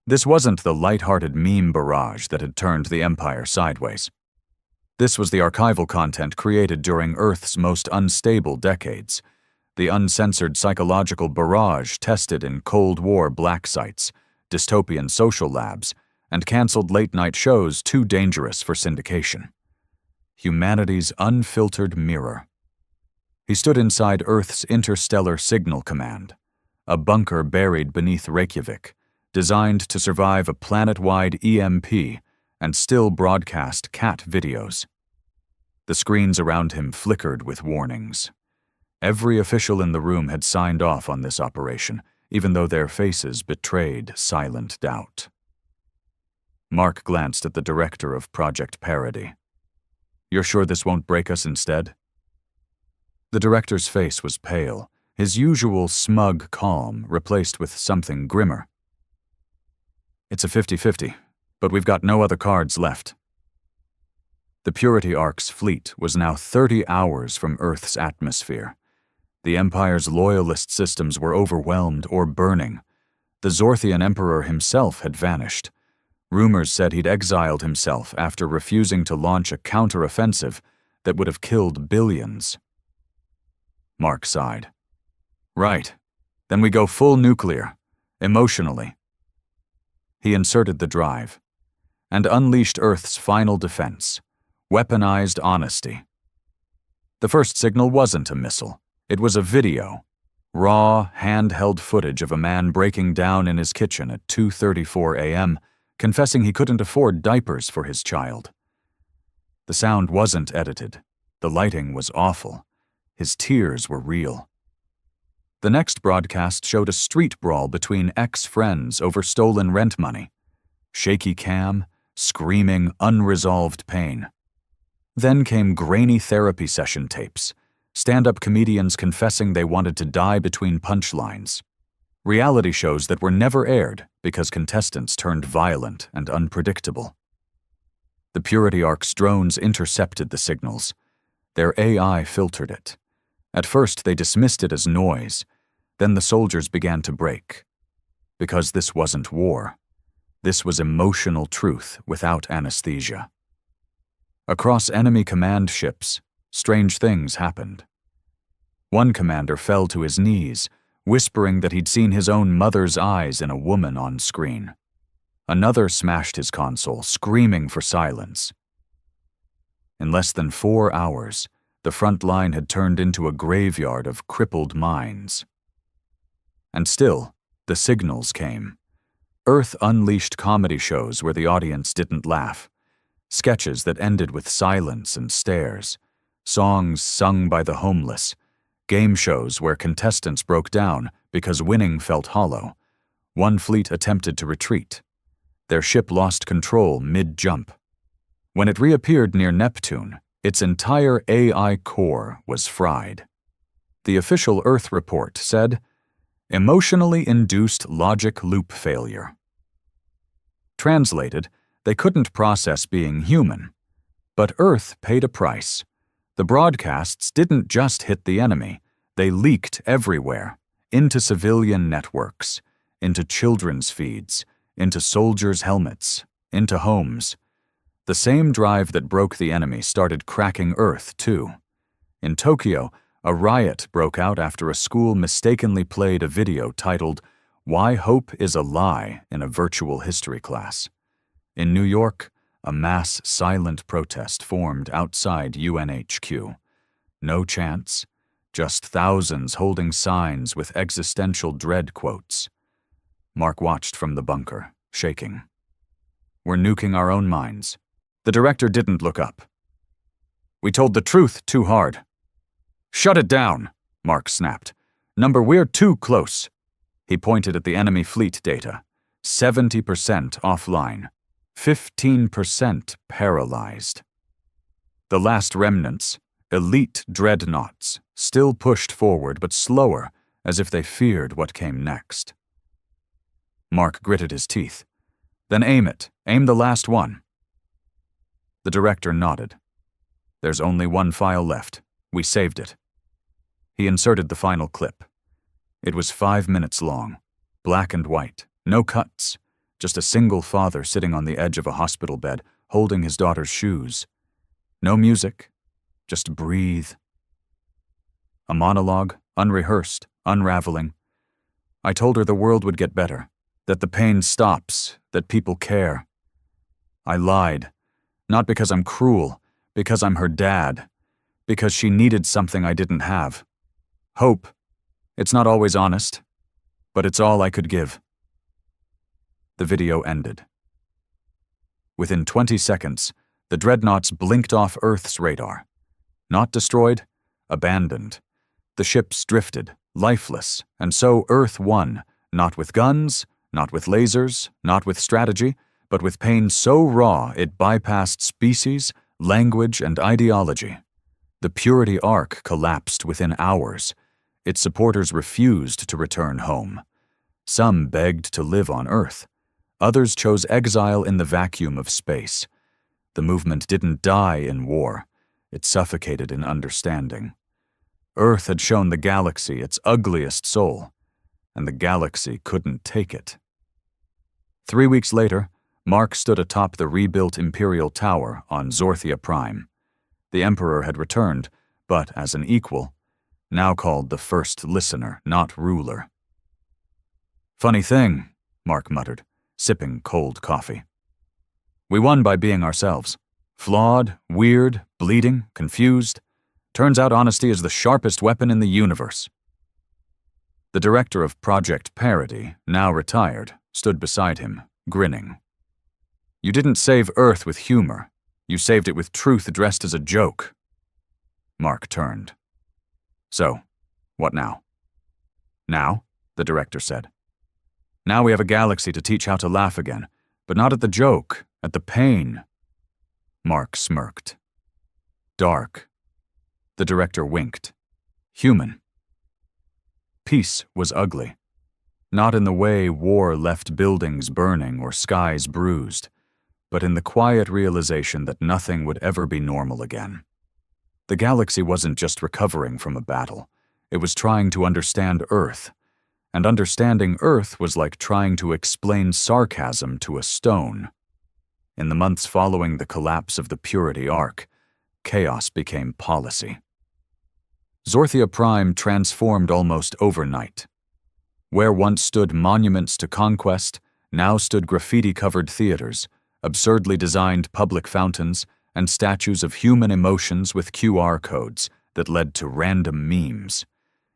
This wasn't the light-hearted meme barrage that had turned the Empire sideways. This was the archival content created during Earth's most unstable decades, the uncensored psychological barrage tested in Cold War black sites, dystopian social labs, and canceled late-night shows too dangerous for syndication. Humanity's unfiltered mirror. He stood inside Earth's Interstellar Signal Command, a bunker buried beneath Reykjavik, designed to survive a planet-wide EMP and still broadcast cat videos. The screens around him flickered with warnings. Every official in the room had signed off on this operation, even though their faces betrayed silent doubt. Mark glanced at the director of Project Parody. "You're sure this won't break us instead?" The director's face was pale, his usual smug calm replaced with something grimmer. "It's a 50-50, but we've got no other cards left." The Purity Arc's fleet was now 30 hours from Earth's atmosphere. The Empire's loyalist systems were overwhelmed or burning. The Zorthian Emperor himself had vanished. Rumors said he'd exiled himself after refusing to launch a counter-offensive that would have killed billions. Mark sighed. "Right. Then we go full nuclear. Emotionally." He inserted the drive and unleashed Earth's final defense, weaponized honesty. The first signal wasn't a missile. It was a video. Raw, handheld footage of a man breaking down in his kitchen at 2:34 a.m., confessing he couldn't afford diapers for his child. The sound wasn't edited. The lighting was awful. His tears were real. The next broadcast showed a street brawl between ex-friends over stolen rent money. Shaky cam, screaming, unresolved pain. Then came grainy therapy session tapes, stand-up comedians confessing they wanted to die between punchlines. Reality shows that were never aired because contestants turned violent and unpredictable. The Purity Arc's drones intercepted the signals. Their AI filtered it. At first, they dismissed it as noise. Then the soldiers began to break. Because this wasn't war. This was emotional truth without anesthesia. Across enemy command ships, strange things happened. One commander fell to his knees, whispering that he'd seen his own mother's eyes in a woman on screen. Another smashed his console, screaming for silence. In less than 4 hours, the front line had turned into a graveyard of crippled minds. And still, the signals came. Earth unleashed comedy shows where the audience didn't laugh. Sketches that ended with silence and stares. Songs sung by the homeless. Game shows where contestants broke down because winning felt hollow. One fleet attempted to retreat. Their ship lost control mid-jump. When it reappeared near Neptune, its entire AI core was fried. The official Earth report said, "Emotionally induced logic loop failure." Translated, they couldn't process being human. But Earth paid a price. The broadcasts didn't just hit the enemy, They leaked everywhere, into civilian networks, into children's feeds, into soldiers' helmets, into homes. The same drive that broke the enemy started cracking Earth, too. In Tokyo, a riot broke out after a school mistakenly played a video titled, "Why Hope is a Lie" in a virtual history class. In New York, a mass silent protest formed outside UNHQ. No chants, just thousands holding signs with existential dread quotes. Mark watched from the bunker, shaking. "We're nuking our own minds." The director didn't look up. "We told the truth too hard." "Shut it down," Mark snapped. "Number, we're too close." He pointed at the enemy fleet data. 70% offline. 15% paralyzed. The last remnants, elite dreadnoughts, still pushed forward but slower, as if they feared what came next. Mark gritted his teeth. "Then aim it. Aim the last one." The director nodded. "There's only one file left. We saved it." He inserted the final clip. It was 5 minutes long, black and white, no cuts, just a single father sitting on the edge of a hospital bed, holding his daughter's shoes. No music, just breathe. A monologue, unrehearsed, unraveling. "I told her the world would get better, that the pain stops, that people care. I lied, not because I'm cruel, because I'm her dad, because she needed something I didn't have. Hope. It's not always honest, but it's all I could give." The video ended. Within 20 seconds, the dreadnoughts blinked off Earth's radar. Not destroyed, abandoned. The ships drifted, lifeless, and so Earth won, not with guns, not with lasers, not with strategy, but with pain so raw it bypassed species, language, and ideology. The Purity Arc collapsed within hours. Its supporters refused to return home. Some begged to live on Earth. Others chose exile in the vacuum of space. The movement didn't die in war. It suffocated in understanding. Earth had shown the galaxy its ugliest soul, and the galaxy couldn't take it. 3 weeks later, Mark stood atop the rebuilt Imperial Tower on Zorthia Prime. The Emperor had returned, but as an equal, now called the first listener, not ruler. "Funny thing," Mark muttered, sipping cold coffee. "We won by being ourselves. Flawed, weird, bleeding, confused. Turns out honesty is the sharpest weapon in the universe." The director of Project Parody, now retired, stood beside him, grinning. "You didn't save Earth with humor. You saved it with truth dressed as a joke." Mark turned. "So, what now?" "Now," the director said. "Now we have a galaxy to teach how to laugh again, but not at the joke, at the pain." Mark smirked. "Dark." The director winked. "Human." Peace was ugly. Not in the way war left buildings burning or skies bruised, but in the quiet realization that nothing would ever be normal again. The galaxy wasn't just recovering from a battle. It was trying to understand Earth. And understanding Earth was like trying to explain sarcasm to a stone. In the months following the collapse of the Purity Arc, chaos became policy. Zorthia Prime transformed almost overnight. Where once stood monuments to conquest, now stood graffiti-covered theaters, absurdly designed public fountains, and statues of human emotions with QR codes that led to random memes.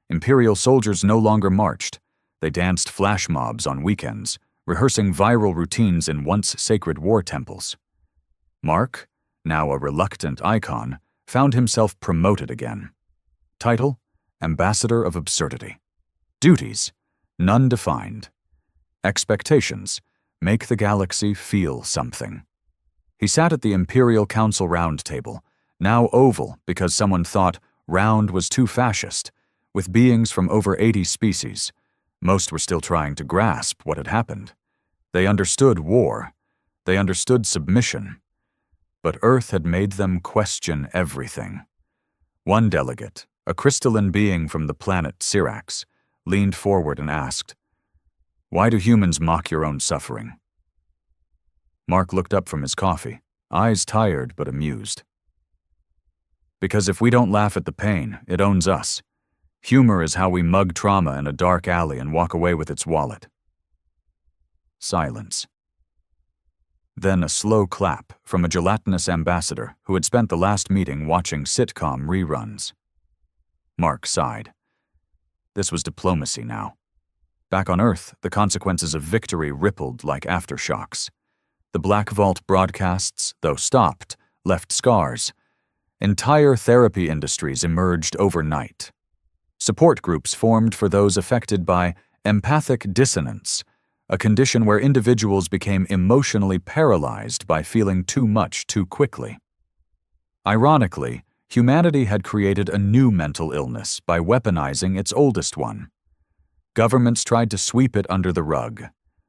Imperial soldiers no longer marched. They danced flash mobs on weekends, rehearsing viral routines in once sacred war temples. Mark, now a reluctant icon, found himself promoted again. Title: Ambassador of Absurdity. Duties: none defined. Expectations: make the galaxy feel something. He sat at the Imperial Council round table, now oval because someone thought round was too fascist, with beings from over 80 species. Most were still trying to grasp what had happened. They understood war. They understood submission. But Earth had made them question everything. One delegate, a crystalline being from the planet Syrax, leaned forward and asked, "Why do humans mock your own suffering?" Mark looked up from his coffee, eyes tired but amused. "Because if we don't laugh at the pain, it owns us. Humor is how we mug trauma in a dark alley and walk away with its wallet." Silence. Then a slow clap from a gelatinous ambassador who had spent the last meeting watching sitcom reruns. Mark sighed. This was diplomacy now. Back on Earth, the consequences of victory rippled like aftershocks. The Black Vault broadcasts, though stopped, left scars. Entire therapy industries emerged overnight. Support groups formed for those affected by empathic dissonance, a condition where individuals became emotionally paralyzed by feeling too much too quickly. Ironically, humanity had created a new mental illness by weaponizing its oldest one. Governments tried to sweep it under the rug.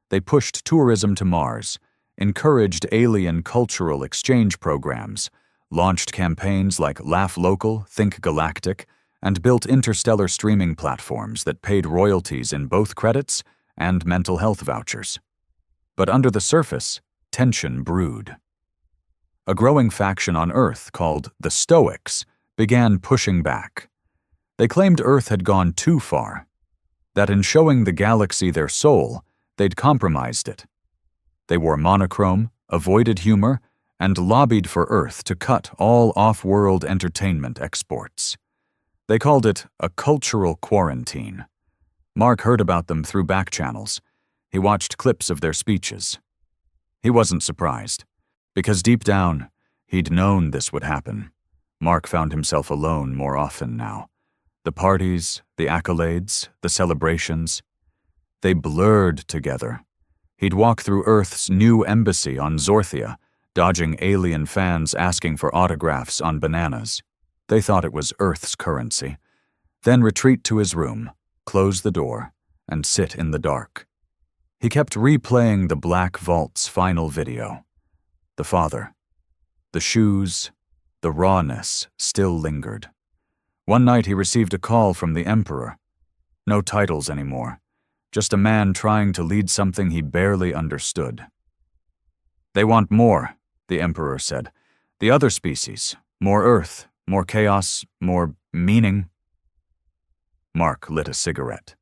They pushed tourism to Mars, encouraged alien cultural exchange programs, launched campaigns like Laugh Local, Think Galactic, and built interstellar streaming platforms that paid royalties in both credits and mental health vouchers. But under the surface, tension brewed. A growing faction on Earth called the Stoics began pushing back. They claimed Earth had gone too far, that in showing the galaxy their soul, they'd compromised it. They wore monochrome, avoided humor, and lobbied for Earth to cut all off-world entertainment exports. They called it a cultural quarantine. Mark heard about them through back channels. He watched clips of their speeches. He wasn't surprised, because deep down, he'd known this would happen. Mark found himself alone more often now. The parties, the accolades, the celebrations, they blurred together. He'd walk through Earth's new embassy on Zorthia, dodging alien fans asking for autographs on bananas. They thought it was Earth's currency. Then retreat to his room, close the door, and sit in the dark. He kept replaying the Black Vault's final video. The father, the shoes, the rawness still lingered. One night he received a call from the Emperor. No titles anymore, just a man trying to lead something he barely understood. "They want more," the Emperor said. "The other species, more Earth, more chaos, more meaning." Mark lit a cigarette.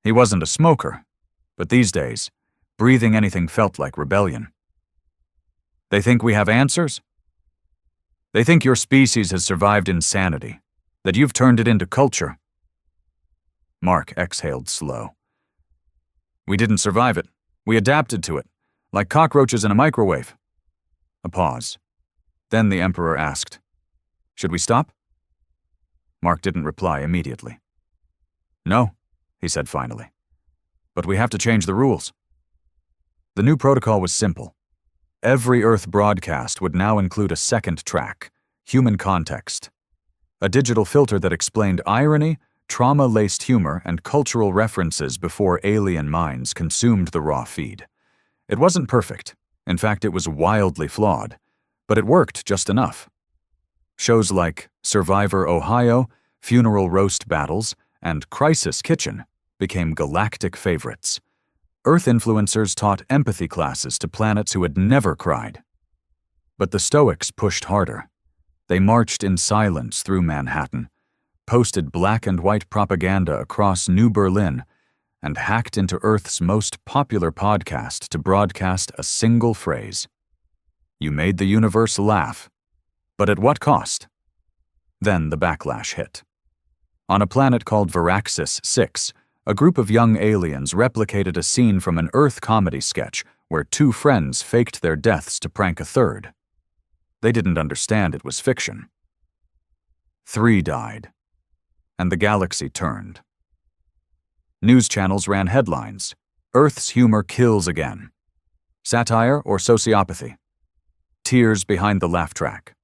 He wasn't a smoker, but these days, breathing anything felt like rebellion. "They think we have answers? They think your species has survived insanity, that you've turned it into culture." Mark exhaled slow. "We didn't survive it. We adapted to it, like cockroaches in a microwave." A pause. Then the Emperor asked, "Should we stop?" Mark didn't reply immediately. "No," he said finally. "But we have to change the rules." The new protocol was simple. Every Earth broadcast would now include a second track, human context. A digital filter that explained irony, trauma-laced humor, and cultural references before alien minds consumed the raw feed. It wasn't perfect. In fact, it was wildly flawed. But it worked just enough. Shows like Survivor Ohio, Funeral Roast Battles, and Crisis Kitchen became galactic favorites. Earth influencers taught empathy classes to planets who had never cried. But the Stoics pushed harder. They marched in silence through Manhattan, posted black and white propaganda across New Berlin, and hacked into Earth's most popular podcast to broadcast a single phrase. "You made the universe laugh. But at what cost?" Then the backlash hit. On a planet called Veraxis 6, a group of young aliens replicated a scene from an Earth comedy sketch where two friends faked their deaths to prank a third. They didn't understand it was fiction. 3 died, and the galaxy turned. News channels ran headlines, "Earth's humor kills again." Satire or sociopathy? Tears behind the laugh track.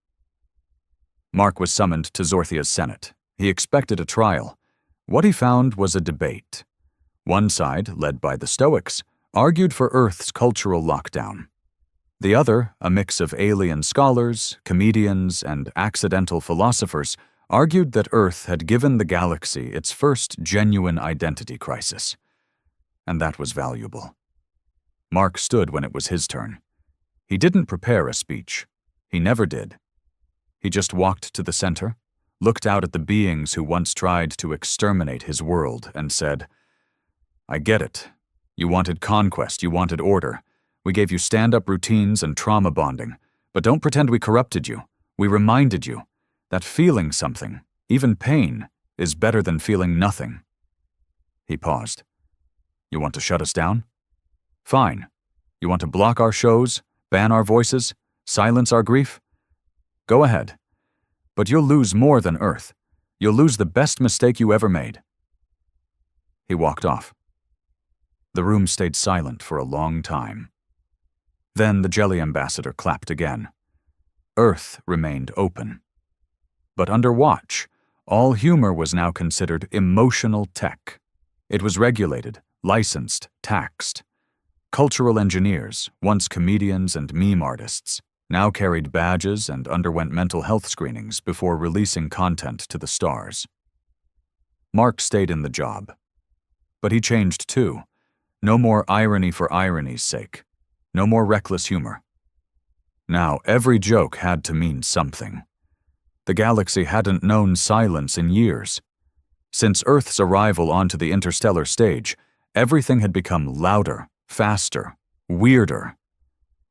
Mark was summoned to Zorthia's Senate. He expected a trial. What he found was a debate. One side, led by the Stoics, argued for Earth's cultural lockdown. The other, a mix of alien scholars, comedians, and accidental philosophers, argued that Earth had given the galaxy its first genuine identity crisis. And that was valuable. Mark stood when it was his turn. He didn't prepare a speech. He never did. He just walked to the center, looked out at the beings who once tried to exterminate his world, and said, "I get it. You wanted conquest, you wanted order. We gave you stand-up routines and trauma bonding, but don't pretend we corrupted you. We reminded you that feeling something, even pain, is better than feeling nothing." He paused. "You want to shut us down? Fine. You want to block our shows, ban our voices, silence our grief? Go ahead. But you'll lose more than Earth. You'll lose the best mistake you ever made." He walked off. The room stayed silent for a long time. Then the Jelly Ambassador clapped again. Earth remained open. But under watch, all humor was now considered emotional tech. It was regulated, licensed, taxed. Cultural engineers, once comedians and meme artists, now carried badges and underwent mental health screenings before releasing content to the stars. Mark stayed in the job. But he changed too. No more irony for irony's sake. No more reckless humor. Now every joke had to mean something. The galaxy hadn't known silence in years. Since Earth's arrival onto the interstellar stage, everything had become louder, faster, weirder.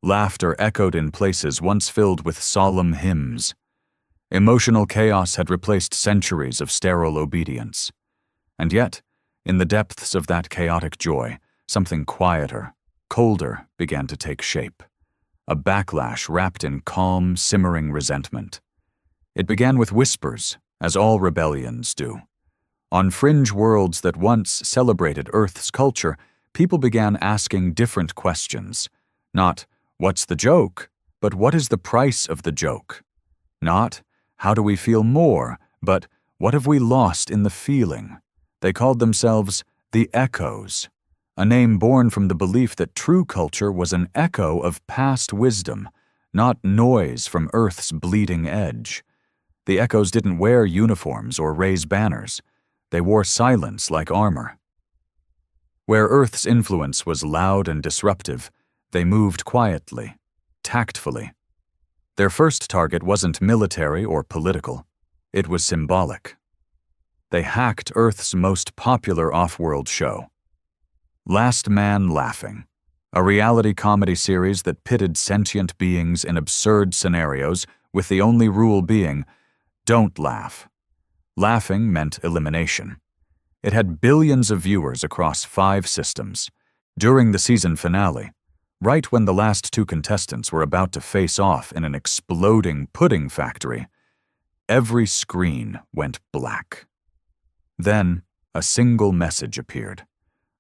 Laughter echoed in places once filled with solemn hymns. Emotional chaos had replaced centuries of sterile obedience. And yet, in the depths of that chaotic joy, something quieter, colder began to take shape. A backlash wrapped in calm, simmering resentment. It began with whispers, as all rebellions do. On fringe worlds that once celebrated Earth's culture, people began asking different questions. Not, "What's the joke?" but "What is the price of the joke?" Not, "How do we feel more?" but "What have we lost in the feeling?" They called themselves the Echoes, a name born from the belief that true culture was an echo of past wisdom, not noise from Earth's bleeding edge. The Echoes didn't wear uniforms or raise banners. They wore silence like armor. Where Earth's influence was loud and disruptive, they moved quietly, tactfully. Their first target wasn't military or political. It was symbolic. They hacked Earth's most popular off-world show. Last Man Laughing, a reality comedy series that pitted sentient beings in absurd scenarios with the only rule being, don't laugh. Laughing meant elimination. It had billions of viewers across 5 systems. During the season finale, right when the last 2 contestants were about to face off in an exploding pudding factory, every screen went black. Then, a single message appeared,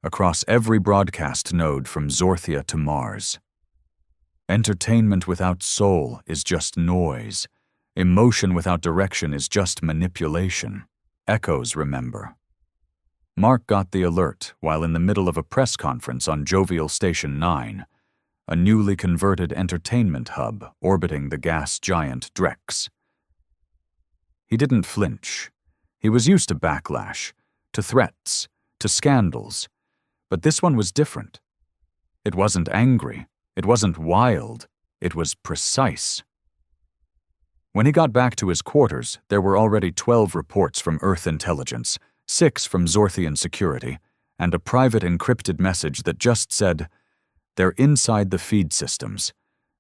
across every broadcast node from Zorthia to Mars. Entertainment without soul is just noise. Emotion without direction is just manipulation. Echoes remember. Mark got the alert while in the middle of a press conference on Jovial Station 9, a newly converted entertainment hub orbiting the gas giant Drex. He didn't flinch. He was used to backlash, to threats, to scandals, but this one was different. It wasn't angry, it wasn't wild, it was precise. When he got back to his quarters, there were already 12 reports from Earth Intelligence, 6 from Zorthian Security, and a private encrypted message that just said, "They're inside the feed systems.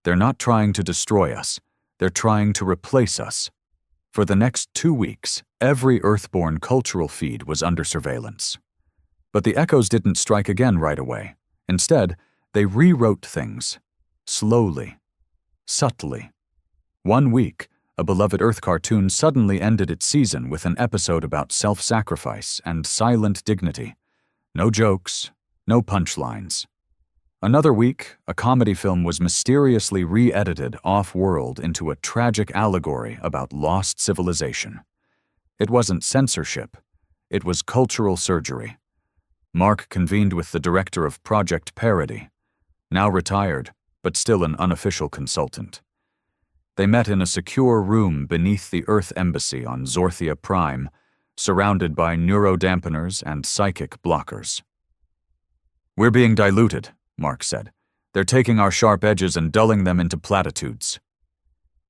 They're not trying to destroy us. They're trying to replace us." For the next 2 weeks, every Earthborn cultural feed was under surveillance. But the Echoes didn't strike again right away. Instead, they rewrote things. Slowly. Subtly. 1 week, a beloved Earth cartoon suddenly ended its season with an episode about self-sacrifice and silent dignity. No jokes, no punchlines. Another week, a comedy film was mysteriously re-edited off-world into a tragic allegory about lost civilization. It wasn't censorship. It was cultural surgery. Mark convened with the director of Project Parody, now retired, but still an unofficial consultant. They met in a secure room beneath the Earth Embassy on Zorthia Prime, surrounded by neurodampeners and psychic blockers. "We're being diluted," Mark said. "They're taking our sharp edges and dulling them into platitudes."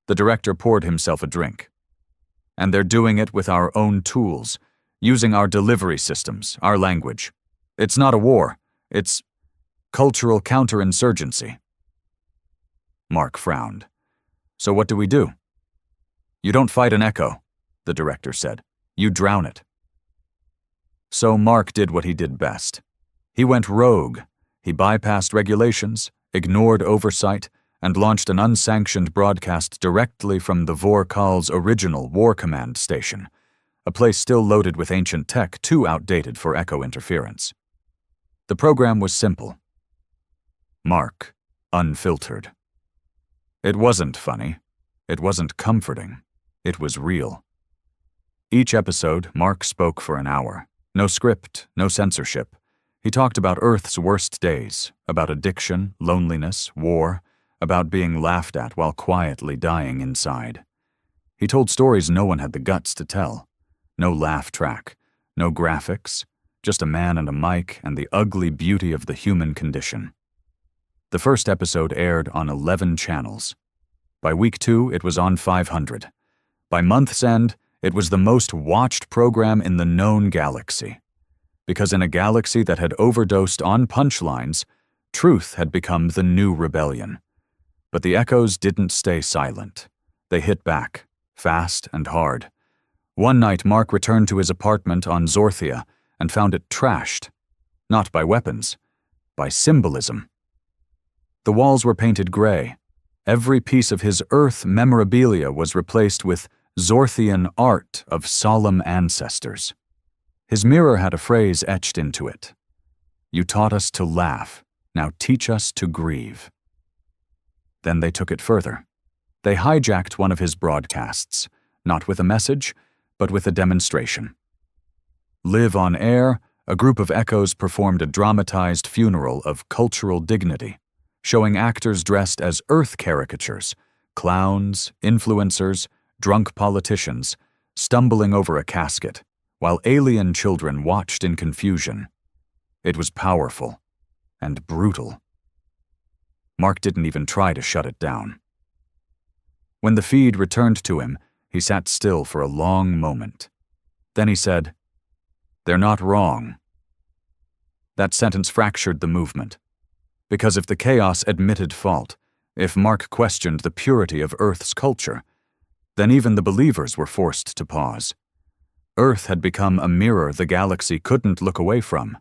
The director poured himself a drink. "And they're doing it with our own tools, using our delivery systems, our language. It's not a war. It's cultural counterinsurgency." Mark frowned. "So what do we do?" "You don't fight an echo," the director said. "You drown it." So Mark did what he did best. He went rogue. He bypassed regulations, ignored oversight, and launched an unsanctioned broadcast directly from the Vorkal's original War Command station, a place still loaded with ancient tech too outdated for echo interference. The program was simple. Mark, unfiltered. It wasn't funny. It wasn't comforting. It was real. Each episode, Mark spoke for an hour. No script, no censorship. He talked about Earth's worst days, about addiction, loneliness, war, about being laughed at while quietly dying inside. He told stories no one had the guts to tell. No laugh track, no graphics, just a man and a mic and the ugly beauty of the human condition. The first episode aired on 11 channels. By week 2, it was on 500. By month's end, it was the most watched program in the known galaxy. Because in a galaxy that had overdosed on punchlines, truth had become the new rebellion. But the echoes didn't stay silent. They hit back, fast and hard. One night, Mark returned to his apartment on Zorthia and found it trashed. Not by weapons, by symbolism. The walls were painted gray. Every piece of his Earth memorabilia was replaced with Zorthian art of solemn ancestors. His mirror had a phrase etched into it. "You taught us to laugh, now teach us to grieve." Then they took it further. They hijacked one of his broadcasts, not with a message, but with a demonstration. Live on air, a group of echoes performed a dramatized funeral of cultural dignity, showing actors dressed as Earth caricatures, clowns, influencers, drunk politicians, stumbling over a casket, while alien children watched in confusion. It was powerful and brutal. Mark didn't even try to shut it down. When the feed returned to him, he sat still for a long moment. Then he said, "They're not wrong." That sentence fractured the movement. Because if the chaos admitted fault, if Mark questioned the purity of Earth's culture, then even the believers were forced to pause. Earth had become a mirror the galaxy couldn't look away from.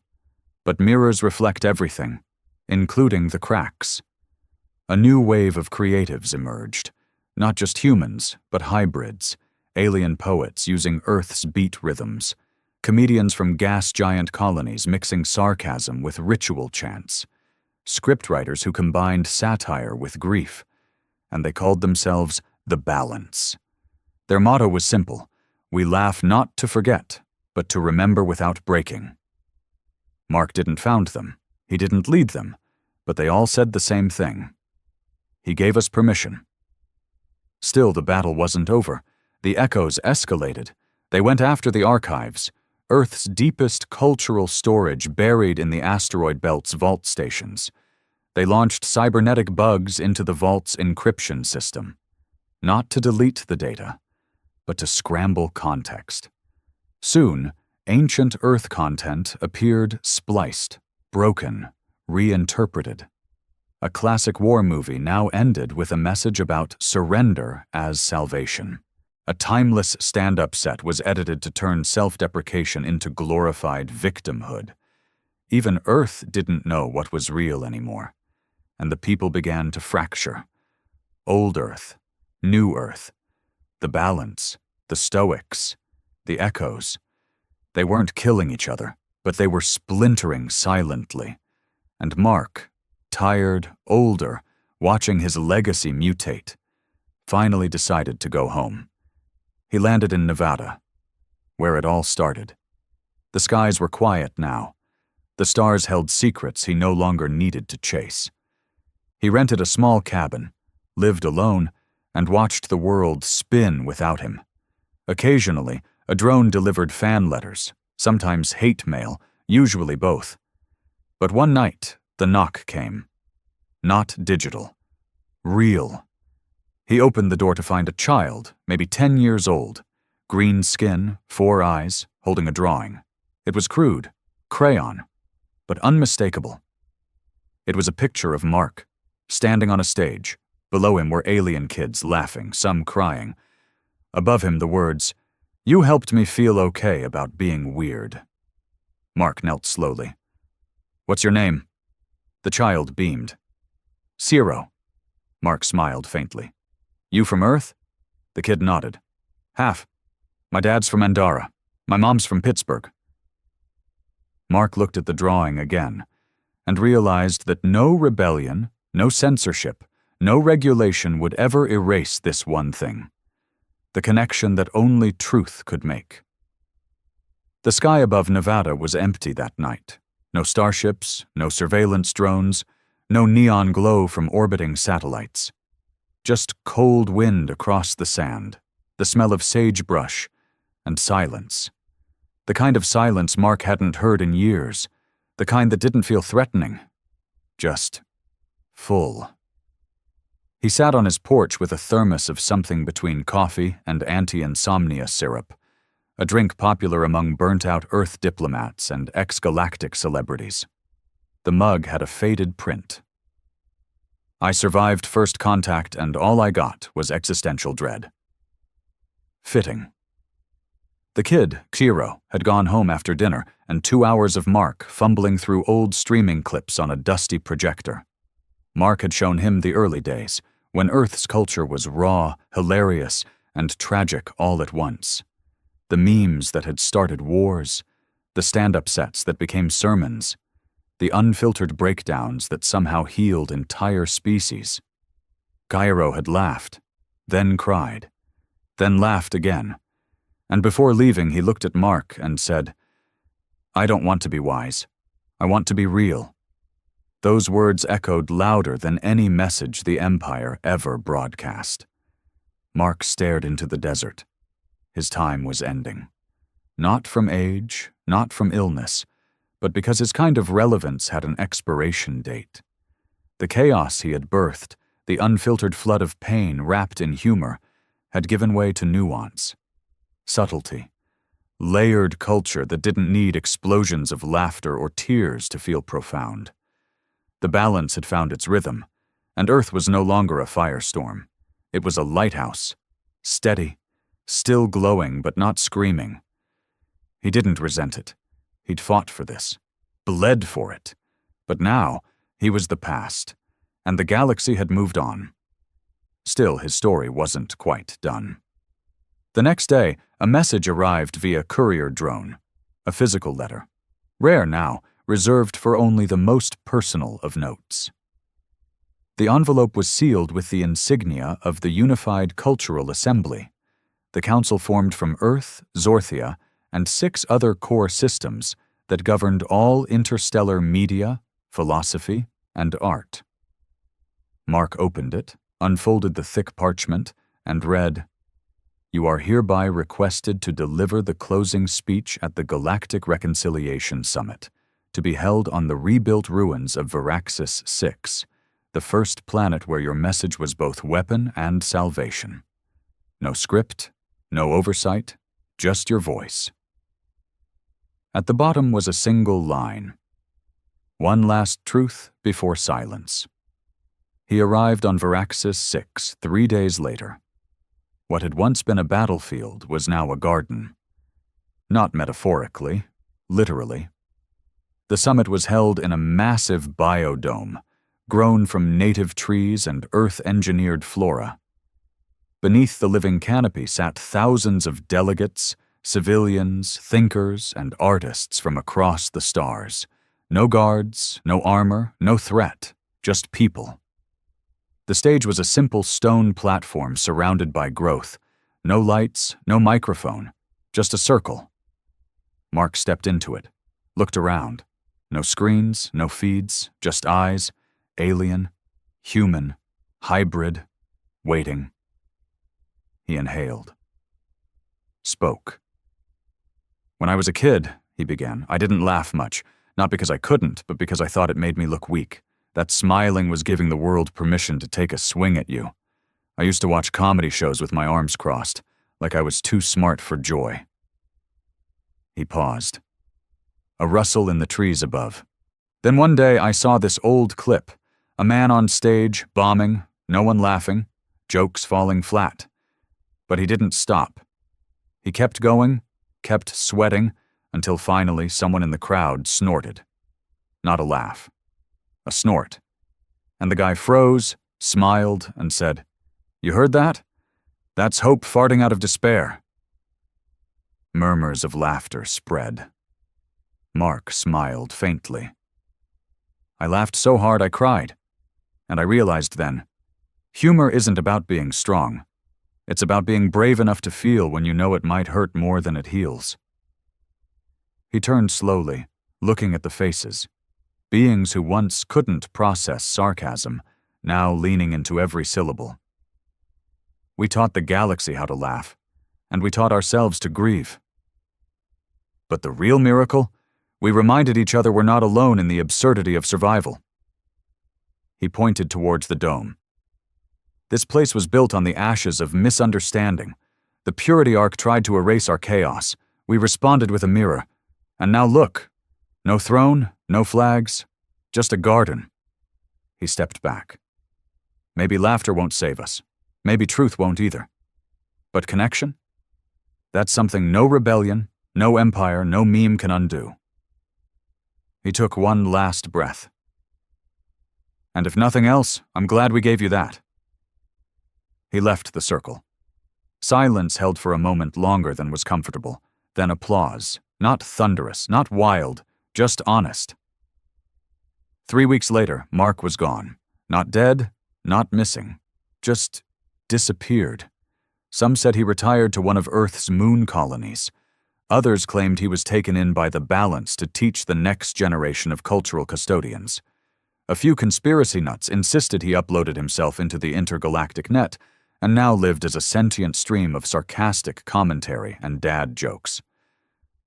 But mirrors reflect everything, including the cracks. A new wave of creatives emerged, not just humans, but hybrids, alien poets using Earth's beat rhythms, comedians from gas giant colonies mixing sarcasm with ritual chants, scriptwriters who combined satire with grief, and they called themselves The Balance. Their motto was simple: we laugh not to forget, but to remember without breaking. Mark didn't found them, he didn't lead them, but they all said the same thing. He gave us permission. Still, the battle wasn't over. The echoes escalated. They went after the archives, Earth's deepest cultural storage buried in the asteroid belt's vault stations. They launched cybernetic bugs into the vault's encryption system, not to delete the data, but to scramble context. Soon, ancient Earth content appeared spliced, broken, reinterpreted. A classic war movie now ended with a message about surrender as salvation. A timeless stand-up set was edited to turn self-deprecation into glorified victimhood. Even Earth didn't know what was real anymore, and the people began to fracture. Old Earth, New Earth, the Balance, the Stoics, the Echoes. They weren't killing each other, but they were splintering silently. And Mark, tired, older, watching his legacy mutate, finally decided to go home. He landed in Nevada, where it all started. The skies were quiet now. The stars held secrets he no longer needed to chase. He rented a small cabin, lived alone, and watched the world spin without him. Occasionally, a drone delivered fan letters, sometimes hate mail, usually both. But one night, the knock came. Not digital. Real. He opened the door to find a child, maybe 10 years old, green skin, 4 eyes, holding a drawing. It was crude, crayon, but unmistakable. It was a picture of Mark, standing on a stage. Below him were alien kids laughing, some crying. Above him the words, "You helped me feel okay about being weird." Mark knelt slowly. "What's your name?" The child beamed. "Zero." Mark smiled faintly. "You from Earth?" The kid nodded. "Half. My dad's from Andara. My mom's from Pittsburgh." Mark looked at the drawing again and realized that no rebellion, no censorship, no regulation would ever erase this one thing. The connection that only truth could make. The sky above Nevada was empty that night. No starships, no surveillance drones, no neon glow from orbiting satellites. Just cold wind across the sand, the smell of sagebrush, and silence. The kind of silence Mark hadn't heard in years, the kind that didn't feel threatening. Just full. He sat on his porch with a thermos of something between coffee and anti-insomnia syrup, a drink popular among burnt-out Earth diplomats and ex-galactic celebrities. The mug had a faded print. "I survived first contact and all I got was existential dread." Fitting. The kid, Kiro, had gone home after dinner and 2 hours of Mark fumbling through old streaming clips on a dusty projector. Mark had shown him the early days, when Earth's culture was raw, hilarious, and tragic all at once. The memes that had started wars, the stand-up sets that became sermons, the unfiltered breakdowns that somehow healed entire species. Cairo had laughed, then cried, then laughed again, and before leaving he looked at Mark and said, "I don't want to be wise. I want to be real." Those words echoed louder than any message the Empire ever broadcast. Mark stared into the desert. His time was ending. Not from age, not from illness, but because his kind of relevance had an expiration date. The chaos he had birthed, the unfiltered flood of pain wrapped in humor, had given way to nuance, subtlety, layered culture that didn't need explosions of laughter or tears to feel profound. The balance had found its rhythm, and Earth was no longer a firestorm. It was a lighthouse, steady, still glowing but not screaming. He didn't resent it. He'd fought for this, bled for it. But now, he was the past, and the galaxy had moved on. Still, his story wasn't quite done. The next day, a message arrived via courier drone, a physical letter. Rare now, reserved for only the most personal of notes. The envelope was sealed with the insignia of the Unified Cultural Assembly, the council formed from Earth, Zorthia, and 6 other core systems that governed all interstellar media, philosophy, and art. Mark opened it, unfolded the thick parchment, and read, "You are hereby requested to deliver the closing speech at the Galactic Reconciliation Summit, to be held on the rebuilt ruins of Veraxis 6, the first planet where your message was both weapon and salvation. No script, no oversight, just your voice." At the bottom was a single line. "One last truth before silence." He arrived on Veraxis 6 3 days later. What had once been a battlefield was now a garden. Not metaphorically, literally. The summit was held in a massive biodome, grown from native trees and Earth-engineered flora. Beneath the living canopy sat thousands of delegates, civilians, thinkers, and artists from across the stars. No guards, no armor, no threat, just people. The stage was a simple stone platform surrounded by growth. No lights, no microphone, just a circle. Mark stepped into it, looked around. No screens, no feeds, just eyes, alien, human, hybrid, waiting. He inhaled. Spoke. When I was a kid, he began, I didn't laugh much, not because I couldn't, but because I thought it made me look weak. That smiling was giving the world permission to take a swing at you. I used to watch comedy shows with my arms crossed, like I was too smart for joy. He paused. A rustle in the trees above. Then one day I saw this old clip. A man on stage, bombing, no one laughing, jokes falling flat. But he didn't stop. He kept going, kept sweating, until finally someone in the crowd snorted. Not a laugh. A snort. And the guy froze, smiled, and said, "You heard that? That's hope farting out of despair." Murmurs of laughter spread. Mark smiled faintly. I laughed so hard I cried. And I realized then, humor isn't about being strong. It's about being brave enough to feel when you know it might hurt more than it heals. He turned slowly, looking at the faces. Beings who once couldn't process sarcasm, now leaning into every syllable. We taught the galaxy how to laugh, and we taught ourselves to grieve. But the real miracle? We reminded each other we're not alone in the absurdity of survival. He pointed towards the dome. This place was built on the ashes of misunderstanding. The Purity Arc tried to erase our chaos. We responded with a mirror. And now look. No throne, no flags, just a garden. He stepped back. Maybe laughter won't save us. Maybe truth won't either. But connection? That's something no rebellion, no empire, no meme can undo. He took one last breath. And if nothing else, I'm glad we gave you that. He left the circle. Silence held for a moment longer than was comfortable, then applause, not thunderous, not wild, just honest. 3 weeks later, Mark was gone. Not dead, not missing, just disappeared. Some said he retired to one of Earth's moon colonies. Others claimed he was taken in by the balance to teach the next generation of cultural custodians. A few conspiracy nuts insisted he uploaded himself into the intergalactic net and now lived as a sentient stream of sarcastic commentary and dad jokes.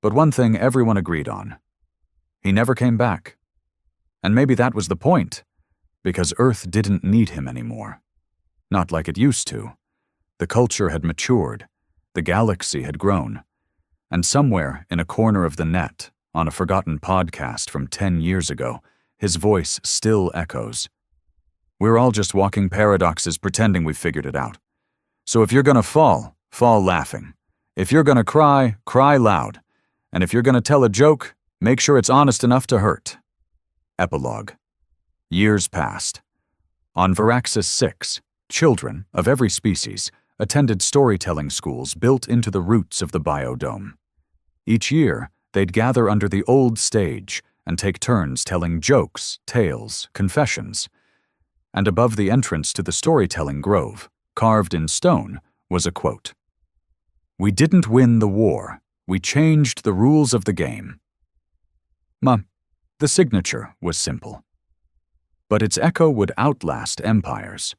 But one thing everyone agreed on. He never came back. And maybe that was the point, because Earth didn't need him anymore. Not like it used to. The culture had matured, the galaxy had grown, and somewhere in a corner of the net, on a forgotten podcast from 10 years ago, his voice still echoes. We're all just walking paradoxes pretending we've figured it out. So if you're gonna fall, fall laughing. If you're gonna cry, cry loud. And if you're gonna tell a joke, make sure it's honest enough to hurt. Epilogue. Years passed. On Veraxis 6, children of every species attended storytelling schools built into the roots of the biodome. Each year, they'd gather under the old stage and take turns telling jokes, tales, confessions. And above the entrance to the storytelling grove, carved in stone, was a quote. "We didn't win the war. We changed the rules of the game." The signature was simple. But its echo would outlast empires.